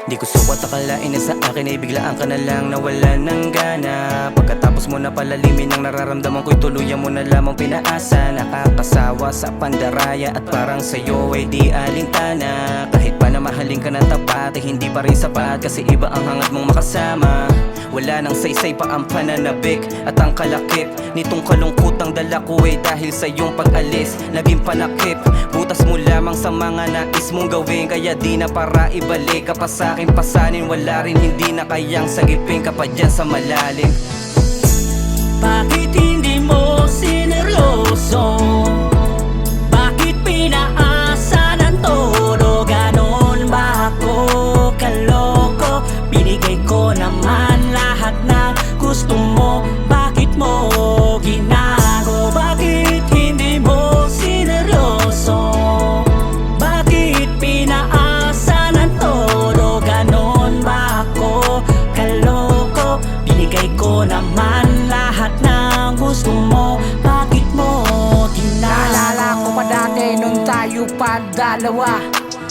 Di ko suwat akalain na sa akin ay biglaan ka na lang nawala ng gana. Pagkatapos mo na palalimin ang nararamdaman ko'y tuluyan mo na lamang pinaasa. Nakakasawa sa pandaraya at parang sa'yo ay di alintana. Kahit pa na mahalin ka ng tapat ay hindi pa rin sapat, kasi iba ang hangad mong makasama. Wala nang saysay pa ang pananabik at ang kalakip nitong kalungkutang dala ko ay dahil sa iyong pag-alis. Naging panakip, butas mo lamang sa mga nais mong gawin. Kaya di na para ibalik ka pa sa'kin pasanin. Wala rin, hindi na kayang sagipin ka pa dyan sa malalim. Bakit hindi mo sineryoso? Bakit pinaasa ng todo? Ganon ba ako kaloko? Binigay ko naman lahat ng gusto mo. Bakit mo ginago? Bakit hindi mo sineryoso? Bakit pinaasa ng todo? Ganon ba ako kaloko? Binigay ko naman lahat ng gusto mo. Bakit mo ginago? Naalala ko pa dati nung tayo pa dalawa.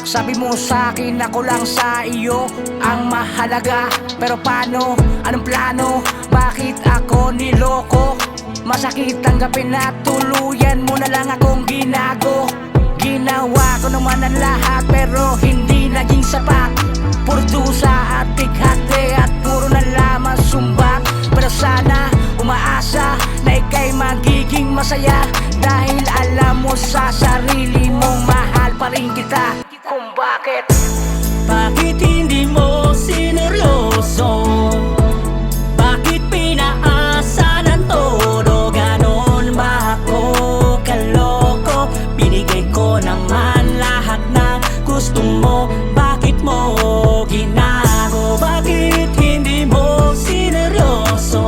Sabi mo sa'kin ako lang sa iyo ang mahalaga. Pero paano? Anong plano? Bakit ako niloko? Masakit tanggapin na tuluyan mo na lang akong ginago. Ginawa ko naman ang lahat pero hindi naging sapat. Puro dusa at tighati at puro na lamang sumbat. Pero sana umaasa na ika'y magiging masaya, dahil alam mo sa sarili mong mahal pa rin kita. Kung bakit Bakit hindi mo sineryoso? Bakit pinaasa ng todo? Ganon ba ako kaloko? Binigay ko naman lahat ng gusto mo. Bakit mo ginago? Bakit hindi mo sineryoso?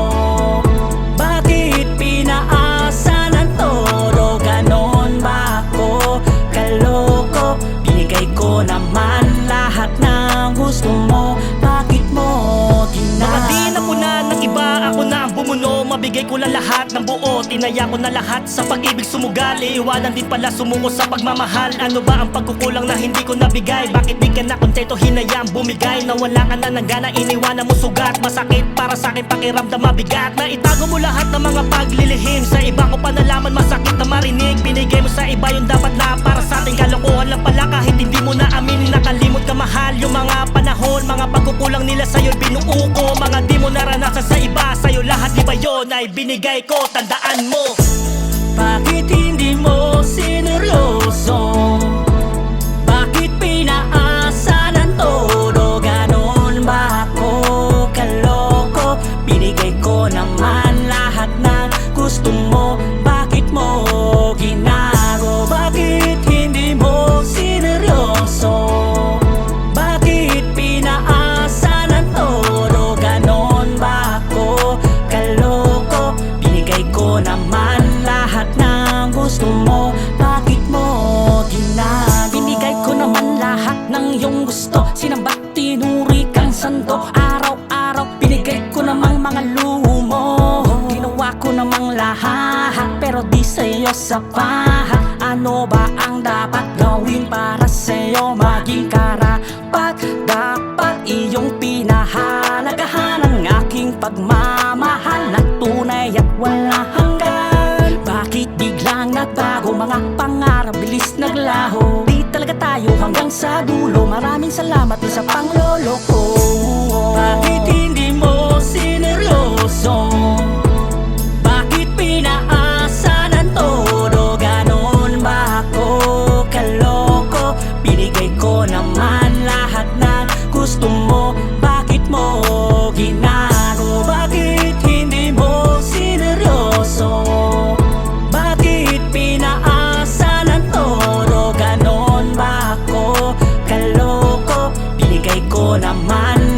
Bakit pinaasa ng todo? Ganon ba ako kaloko? Binigay ko naman lahat ng gusto mo. Bakit mo ginago? Nakadi na po na ng iba, ako na ang bumuno. Mabigay ko lang lahat ng buo, tinaya ko na lahat sa pag-ibig sumugali. Iwanan din pala sumuko sa pagmamahal. Ano ba ang pagkukulang na hindi ko nabigay? Bakit di ka na kontento, hinayang bumigay? Nawala ka na ng gana, iniwanan mo sugat. Masakit para sa akin, pakiramdam mabigat. Na itago mo lahat ng mga paglilihim. Sa iba ko pa nalaman, masakit na marinig. Binigay mo sa iba yung dapat na para sa ating kalokohan lang pala. Kahit hindi mo na aminin, nakalimot ka mahal. Yung mga panahon, mga pagkukulang nila sa'yo binuo ko. Mga di mo naranasan sa iba, sa'yo lahat di ba yun ay binigay ko? Tandaan mo. Bakit hindi mo sineryoso? Bakit pinaasa ng todo? Ganon ba ako kaloko? Binigay ko naman lahat ng gusto mo. Bakit mo ginago? Bakit hindi mo sineryoso? Bakit pinaasa ng todo? Ganon ba ako kaloko? Binigay ko naman lahat ng gusto mo. Bakit mo ginago? Binigay ko naman lahat ng iyong gusto. Sinambat, tinuri kang santo. Araw-araw binigay ko namang mga luho mo. Ginawa ko namang lahat pero di sa'yo sapat. Ano ba ang dapat gawin para sa'yo maging karapat? Dapat iyong pinahalagahan ang aking pagmamahal na tunay at wala hanggan. Bakit biglang nagbago mga pangarap, bilis naglaho? Di talaga tayo hanggang sa dulo. Maraming salamat din sa panglolo ko. Bakit hindi mo sineryoso? Bakit pinaasa ng todo? Ganon ba ako kaloko? Binigay ko naman lahat ng gusto mo. Bakit mo ginago? Bakit hindi mo sineryoso? Bakit pinaasa ng todo? Ganon ba ako kaloko? Binigay ko naman